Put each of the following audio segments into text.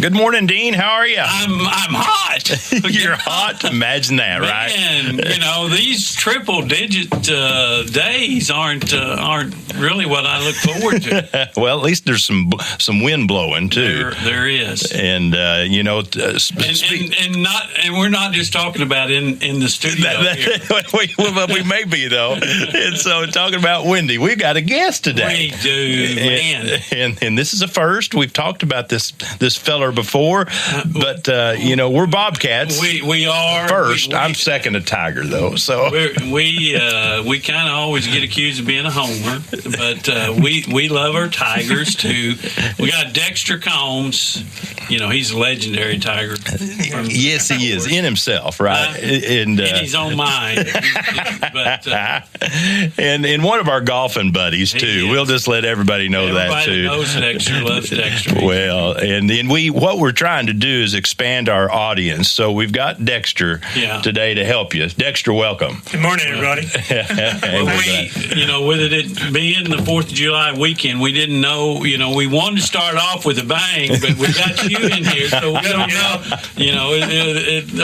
Good morning, Dean. How are you? I'm hot. You're hot. Imagine that, right? Man, these triple-digit days aren't really what I look forward to. Well, at least there's some wind blowing too. There is, and and we're not just talking about in the studio. We may be though. And so talking about windy, we've got a guest today. We do, man. And this is a first. We've talked about this feller before, but we're Bobcats. We are first. I'm second to Tiger though. So we kind of always get accused of being a homer, but we love our Tigers too. We got Dexter Combs. He's a legendary Tiger. Yes, he is in himself, right? In his own mind. But and one of our golfing buddies too. We'll just let everybody know that too. Everybody knows Dexter loves Dexter. Well, and then what we're trying to do is expand our audience. So we've got Dexter today to help you. Dexter, welcome. Good morning, everybody. With it being the 4th of July weekend, we didn't know. We wanted to start off with a bang, but we got you in here, so we don't know.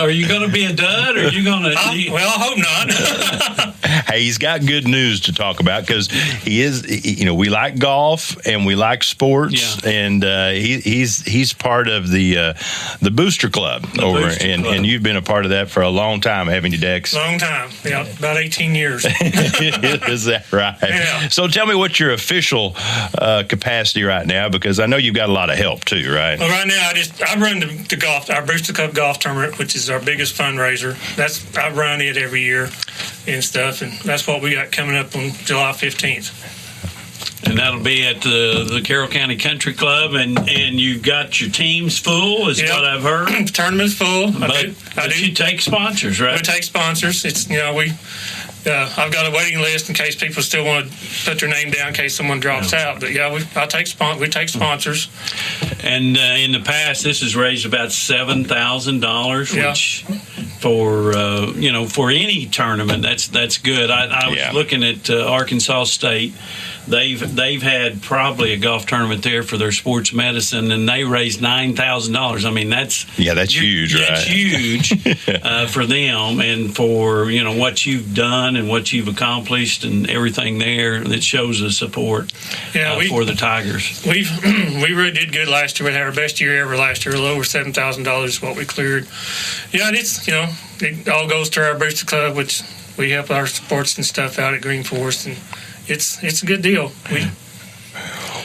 Are you going to be a dud, or are you going to? Well, I hope not. Hey, he's got good news to talk about because he is. We like golf and we like sports, and he's part of the Booster Club and you've been a part of that for a long time, haven't you, Dex? Long time, about 18 years. Is that right? Yeah. So tell me what your official capacity right now, because I know you've got a lot of help too, right? Well, right now I run the golf, our Booster Cup golf tournament, which is our biggest fundraiser. I run it every year and stuff, and that's what we got coming up on July 15th. And that'll be at the Carroll County Country Club, and you've got your teams full, is what I've heard. The tournament's full. But you take sponsors, right? We take sponsors. It's I've got a waiting list in case people still want to put their name down in case someone drops out. But we take sponsors. And in the past, this has raised about $7,000, which for any tournament, that's good. I was looking at Arkansas State. They've had probably a golf tournament there for their sports medicine, and they raised $9,000. I mean, that's huge, right? That's huge for them, and for what you've done and what you've accomplished and everything there that shows the support for the Tigers. We really did good last year. We had our best year ever last year. A little over $7,000 is what we cleared. And it's it all goes to our Booster Club, which we help our sports and stuff out at Green Forest, and it's a good deal.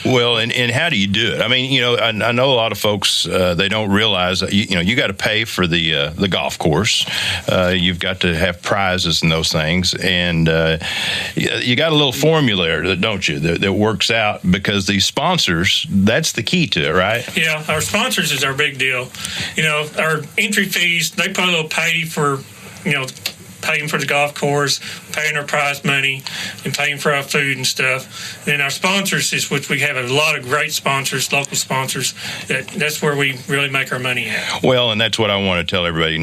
Well, and how do you do it? I mean, I know a lot of folks, they don't realize that, you got to pay for the golf course. You've got to have prizes and those things. And you got a little formula, don't you, that works out, because these sponsors, that's the key to it, right? Yeah, our sponsors is our big deal. Our entry fees, they put a little pay for, paying for the golf course, paying our prize money, and paying for our food and stuff. Then our sponsors is which we have a lot of great sponsors, local sponsors. That's where we really make our money at. Well, and that's what I want to tell everybody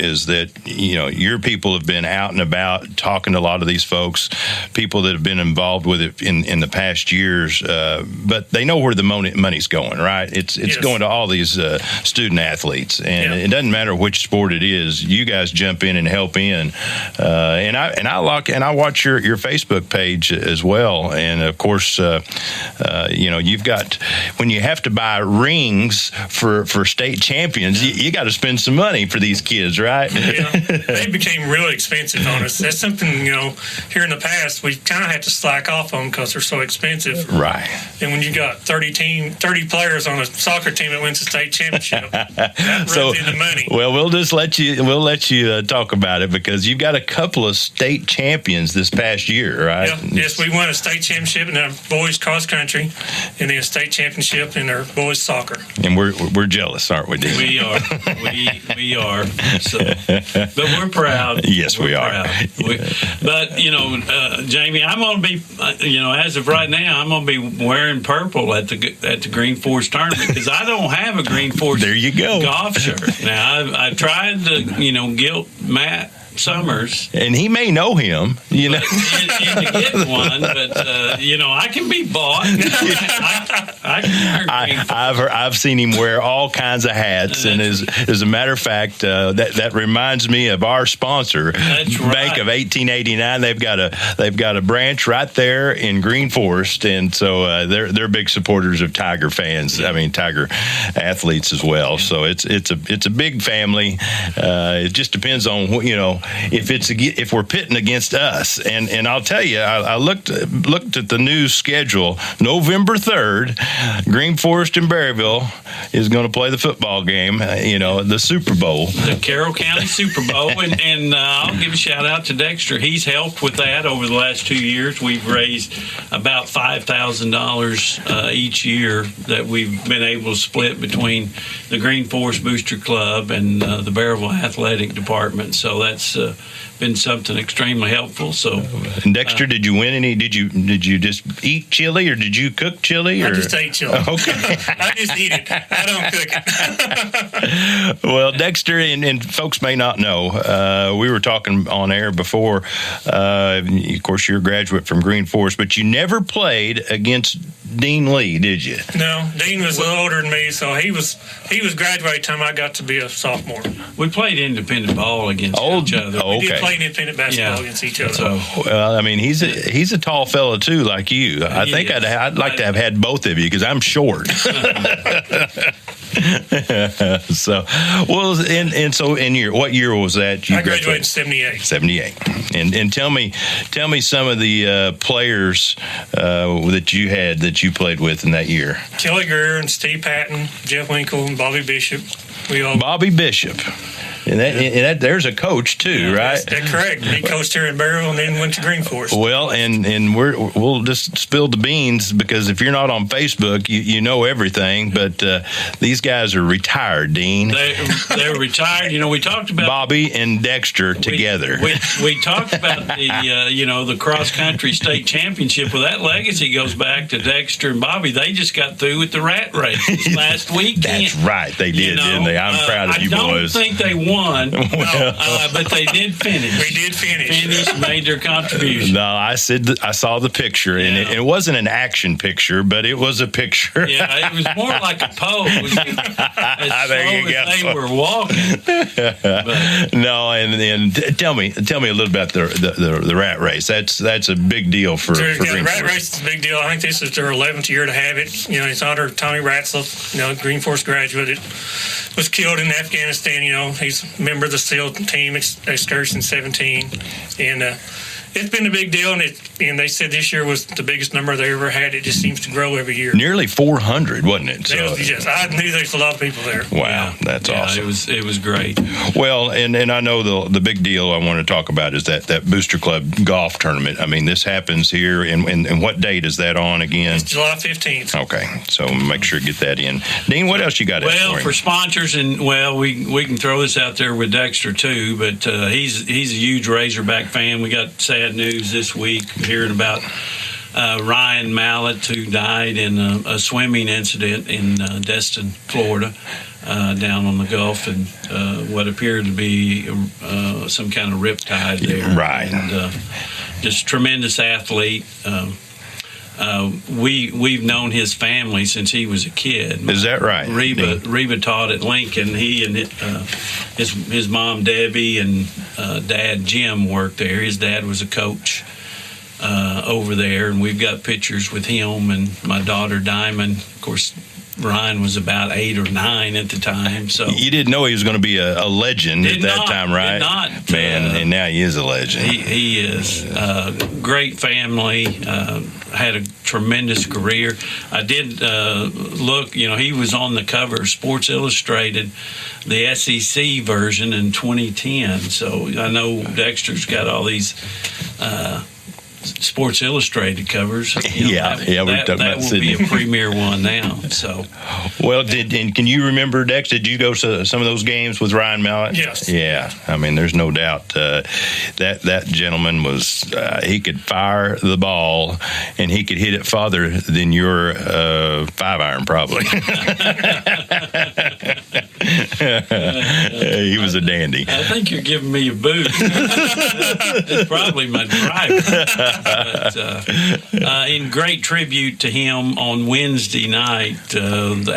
is that your people have been out and about talking to a lot of these folks, people that have been involved with it in the past years, but they know where the money's going, right? It's going to all these student athletes, and it doesn't matter which sport it is. You guys jump in and help in. And I watch your Facebook page as well, and of course, you've got, when you have to buy rings for state champions, you got to spend some money for these kids, right? They became really expensive on us. That's something here in the past we kind of had to slack off on because they're so expensive, right? And when you got 30 players on a soccer team that wins the state championship, that runs into money. Well, we'll let you talk about it, because you've got a couple of state champions this past year, right? Yes, we won a state championship in our boys cross country, and then a state championship in our boys soccer. And we're jealous, aren't we, Dean? We are. We are. So, but we're proud. Yes, we are. But Jamie, I'm going to be, as of right now, I'm going to be wearing purple at the Green Forest tournament, because I don't have a Green Forest there you go. golf shirt. Now I tried to guilt Matt Summers. And he may know him, you know. To get one, but I can be bought. I've seen him wear all kinds of hats, and as a matter of fact, that reminds me of our sponsor, That's right. Bank of 1889. They've got a branch right there in Green Forest, and so they're big supporters of Tiger fans. I mean, Tiger athletes as well. So it's a big family. It just depends on if we're pitting against us, and I'll tell you, I looked at the new schedule. November 3rd, Green Forest and Berryville is going to play the football game. The Super Bowl, the Carroll County Super Bowl, and I'll give a shout out to Dexter. He's helped with that over the last 2 years. We've raised about $5,000 each year that we've been able to split between the Green Forest Booster Club and the Berryville Athletic Department. So that's been something extremely helpful. So, and Dexter, did you win any? Did you just eat chili, or did you cook chili? I just ate chili. Okay, I just eat it. I don't cook it. Well, Dexter, and folks may not know, we were talking on air before. Of course, you're a graduate from Green Forest, but you never played against Dean Lee, did you? No, Dean was a little older than me, so he was graduating time I got to be a sophomore. We played independent ball against each other. We did play independent basketball against each other. So, well, I mean, he's a tall fella too, like you. I think I'd like to have had both of you because I'm short. So, well, so what year was that? I graduated in 78. 78. And tell me some of the players that you had that you played with in that year. Kelly Greer and Steve Patton, Jeff Winkle, and Bobby Bishop. Bobby Bishop. And that there's a coach too, right? That's correct. He coached here in Berryville and then went to Green Forest. Well, and we'll just spill the beans because if you're not on Facebook, you know everything. But these guys are retired, Dean. They're retired. We talked about Bobby and Dexter together. We talked about the cross country state championship. Well, that legacy goes back to Dexter and Bobby. They just got through with the rat race last weekend. That's right, they did, didn't they? I'm proud of you boys. I don't think they won. But they did finish. We did finish. Made their contribution. No, I saw the picture, and it wasn't an action picture, but it was a picture. Yeah, it was more like a pose. As there you go. As they were walking. But, no, and tell me a little about the rat race. That's a big deal for Green Forest. The rat race is a big deal. I think this is their 11th year to have it. It's under Tony Ratzlaff, Green Forest graduate. It was killed in Afghanistan. He's a member of the SEAL team excursion 17, and it's been a big deal. And they said this year was the biggest number they ever had. It just seems to grow every year. Nearly 400, wasn't it? Yes, I knew there was a lot of people there. Wow, that's awesome. It was great. Well, and I know the big deal I want to talk about is that Booster Club golf tournament. I mean, this happens here, and what date is that on again? It's July 15th. Okay, so make sure to get that in. Dean, what else you got? Well, for sponsors, and we can throw this out there with Dexter too, but he's a huge Razorback fan. We got sad news this week hearing about Ryan Mallett, who died in a swimming incident in Destin, Florida, down on the Gulf, and what appeared to be some kind of riptide there. Right. And just tremendous athlete. We've known his family since he was a kid. Is that right? Reba taught at Lincoln. He and his mom Debbie and dad Jim worked there. His dad was a coach over there, and we've got pictures with him and my daughter Diamond. Of course, Ryan was about 8 or 9 at the time. So you didn't know he was going to be a legend at that time, right? Did not. Man, and now he is a legend. He is. Great family. Had a tremendous career. I did look. He was on the cover of Sports Illustrated, the SEC version in 2010. So I know Dexter's got all these Sports Illustrated covers. We're talking about that will be a premier one now. So, well, can you remember, Dex? Did you go to some of those games with Ryan Mallett? Yes. Yeah, I mean, there's no doubt that gentleman was. He could fire the ball, and he could hit it farther than your 5-iron, probably. He was a dandy. I think you're giving me a boot. It's probably my driver. But, in great tribute to him on Wednesday night, the